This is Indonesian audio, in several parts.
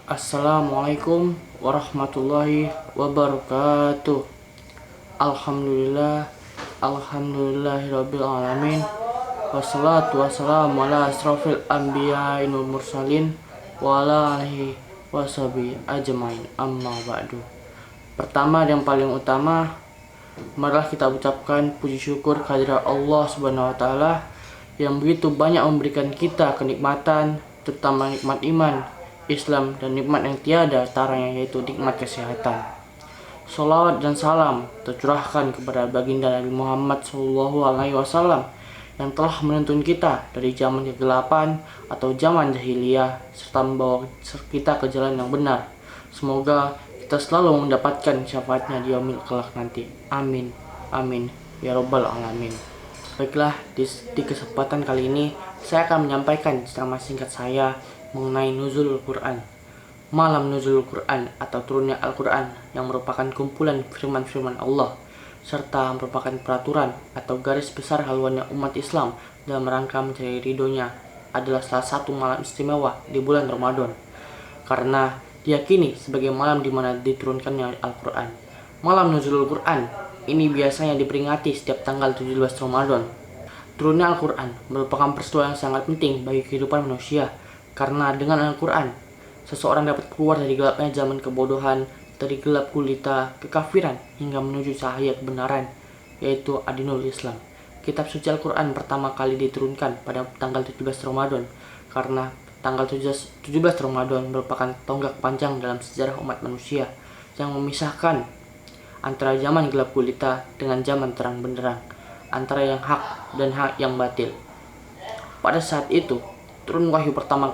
Assalamualaikum warahmatullahi wabarakatuh. Alhamdulillah, alhamdulillahirabbil alamin. Wassalatu wassalamu ala asrofil anbiya'i wal mursalin wa ala alihi washabihi ajmain. Amma ba'du. Pertama dan paling utama, marilah kita ucapkan puji syukur kehadirat Allah Subhanahu wa taala yang begitu banyak memberikan kita kenikmatan, terutama nikmat iman, Islam, dan nikmat yang tiada taranya, yaitu nikmat kesehatan. Salawat dan salam tercurahkan kepada baginda Nabi Muhammad SAW yang telah menuntun kita dari zaman kegelapan atau zaman jahiliyah serta membawa kita ke jalan yang benar. Semoga kita selalu mendapatkan syafaatnya di yaumil kelak nanti. Amin, amin, ya robbal alamin. Baiklah, di kesempatan kali ini saya akan menyampaikan ceramah singkat saya mengenai nuzulul Quran, malam nuzulul Quran atau turunnya Al-Quran, yang merupakan kumpulan firman-firman Allah serta merupakan peraturan atau garis besar haluannya umat Islam dalam rangka mencari ridhonya, adalah salah satu malam istimewa di bulan Ramadan karena diyakini sebagai malam di mana diturunkannya Al-Quran. Malam nuzulul Quran ini biasanya diperingati setiap tanggal 17 Ramadan. Turunnya Al-Quran merupakan peristiwa yang sangat penting bagi kehidupan manusia, karena dengan Al-Quran, seseorang dapat keluar dari gelapnya zaman kebodohan, dari gelap gulita kekafiran, hingga menuju cahaya kebenaran, yaitu Adinul Islam. Kitab suci Al-Quran pertama kali diturunkan pada tanggal 17 Ramadan, karena tanggal 17 Ramadan merupakan tonggak panjang dalam sejarah umat manusia yang memisahkan antara zaman gelap gulita dengan zaman terang benderang, antara yang hak dan hak yang batil. Pada saat itu, turun wahyu pertama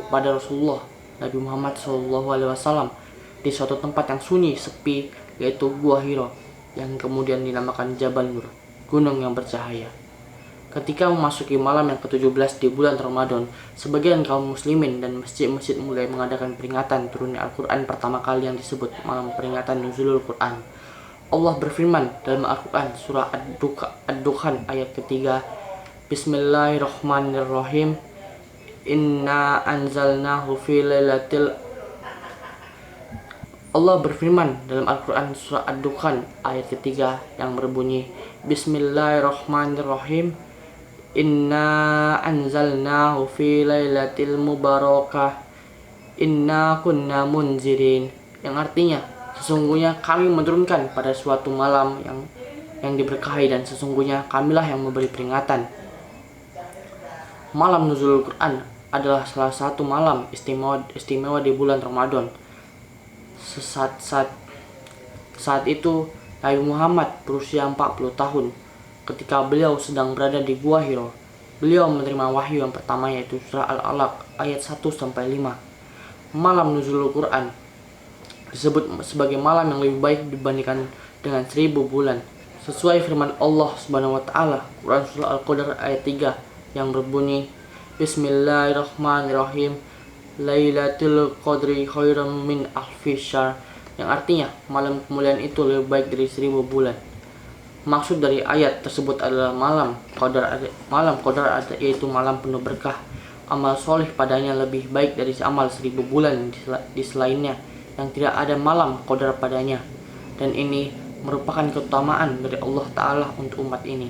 pada Rasulullah Nabi Muhammad SAW di suatu tempat yang sunyi sepi, yaitu Gua Hiro, yang kemudian dinamakan Jabal Nur, gunung yang bercahaya. Ketika memasuki malam yang ke-17 di bulan Ramadan, sebagian kaum muslimin dan masjid-masjid mulai mengadakan peringatan turunnya Al-Quran pertama kali yang disebut malam peringatan nuzulul Quran. Allah berfirman dalam Al-Quran surah Ad-Dukhan ayat ketiga, Bismillahirrahmanirrahim. Inna anzalnahu fi lailatil. Allah berfirman dalam Al-Quran surah Ad-Dukhan ayat ketiga yang berbunyi, Bismillahirrahmanirrahim. Inna anzalnahu fi lailatil mubarakah. Inna kunna munzirin. Yang artinya, sesungguhnya kami menurunkan pada suatu malam yang diberkahi, dan sesungguhnya kamilah yang memberi peringatan. Malam nuzulul Quran adalah salah satu malam istimewa di bulan Ramadan. Saat itu Nabi Muhammad berusia 40 tahun ketika beliau sedang berada di Gua Hiro. Beliau menerima wahyu yang pertama, yaitu surah Al-Alaq ayat 1-5. Malam nuzulul Quran disebut sebagai malam yang lebih baik dibandingkan dengan 1000 bulan. Sesuai firman Allah Subhanahu wa taala, Quran surah Al-Qadr ayat 3 yang berbunyi, Bismillahirrahmanirrahim. Lailatul Qadri khairum min alfi syahr, yang artinya malam kemuliaan itu lebih baik dari 1000 bulan. Maksud dari ayat tersebut adalah malam Qadar, yaitu malam penuh berkah. Amal soleh padanya lebih baik dari amal 1000 bulan di selainnya yang tidak ada malam Qadar padanya, dan ini merupakan keutamaan dari Allah Ta'ala untuk umat ini.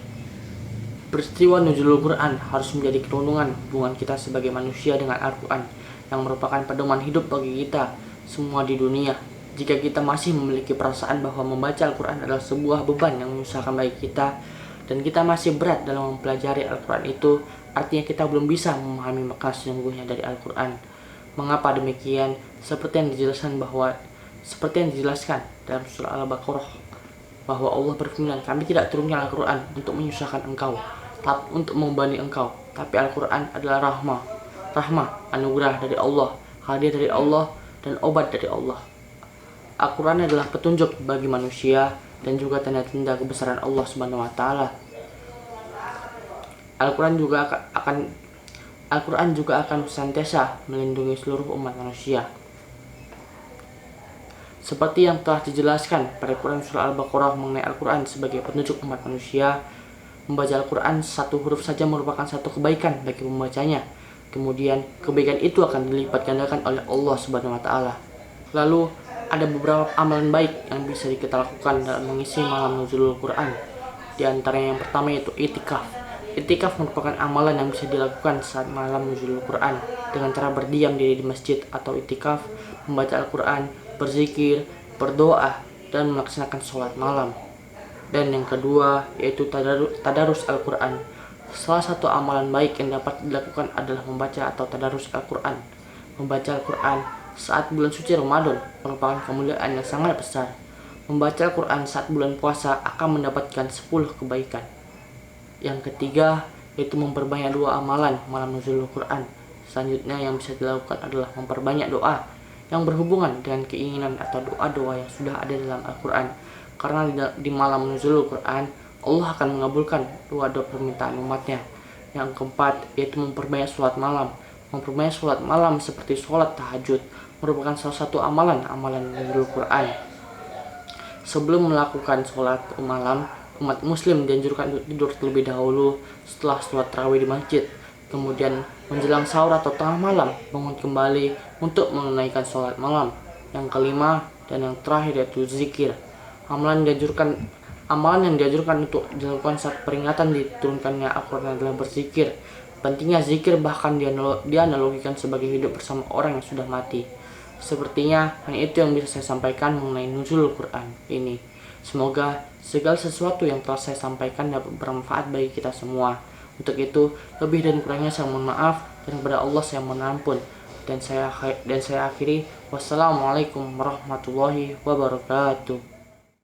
Peristiwa nuzulul Quran harus menjadi kerunungan hubungan kita sebagai manusia dengan Al-Quran, yang merupakan pedoman hidup bagi kita semua di dunia. Jika kita masih memiliki perasaan bahwa membaca Al-Quran adalah sebuah beban yang menyusahkan bagi kita, dan kita masih berat dalam mempelajari Al-Quran itu, artinya kita belum bisa memahami makna sesungguhnya dari Al-Quran. Mengapa demikian? Seperti yang dijelaskan dalam surah Al-Baqarah, bahwa Allah berfirman, kami tidak turunkan Al-Quran untuk menyusahkan engkau, untuk membebani engkau, tapi Al-Quran adalah rahmah, anugerah dari Allah, hadiah dari Allah, dan obat dari Allah. Al-Quran adalah petunjuk bagi manusia dan juga tanda-tanda kebesaran Allah Subhanahu wa taala. Al-Quran juga akan senantiasa melindungi seluruh umat manusia. Seperti yang telah dijelaskan pada Quran surah Al-Baqarah mengenai Al-Quran sebagai petunjuk umat manusia, membaca Al-Quran satu huruf saja merupakan satu kebaikan bagi pembacanya, Kemudian kebaikan itu akan dilipat gandakan oleh Allah Subhanahu wa taala. Lalu ada beberapa amalan baik yang bisa kita lakukan dalam mengisi malam nuzulul Quran. Di antaranya yang pertama yaitu itikaf. Itikaf merupakan amalan yang bisa dilakukan saat malam nuzulul Quran dengan cara berdiam diri di masjid atau itikaf, membaca Al-Quran, berzikir, berdoa, dan melaksanakan sholat malam. Dan yang kedua yaitu tadarus Al-Quran. Salah satu amalan baik yang dapat dilakukan adalah membaca atau tadarus Al-Quran. Membaca Al-Quran saat bulan suci Ramadan merupakan kemuliaan yang sangat besar. Membaca Al-Quran saat bulan puasa akan mendapatkan 10 kebaikan. Yang ketiga yaitu memperbanyak doa amalan malam nuzulul Quran. Selanjutnya yang bisa dilakukan adalah memperbanyak doa yang berhubungan dengan keinginan atau doa-doa yang sudah ada dalam Al-Quran. Karena di malam nuzulul Quran Allah akan mengabulkan doa-doa permintaan umatnya. Yang keempat yaitu memperbanyak sholat malam. Memperbanyak sholat malam seperti sholat tahajud merupakan salah satu amalan nuzulul Quran. Sebelum melakukan sholat malam, umat muslim dianjurkan untuk tidur terlebih dahulu setelah sholat tarawih di masjid. Kemudian menjelang sahur atau tengah malam bangun kembali untuk menunaikan sholat malam. Yang kelima dan yang terakhir yaitu zikir. Amalan yang dianjurkan untuk dilakukan saat peringatan diturunkannya Al-Quran adalah berzikir. Pentingnya zikir bahkan dianalogikan sebagai hidup bersama orang yang sudah mati. Sepertinya hanya itu yang bisa saya sampaikan mengenai nuzulul Quran ini. Semoga segala sesuatu yang telah saya sampaikan dapat bermanfaat bagi kita semua. Untuk itu, lebih dan kurangnya saya mohon maaf, dan kepada Allah saya mohon ampun. Dan saya akhiri, wassalamualaikum warahmatullahi wabarakatuh.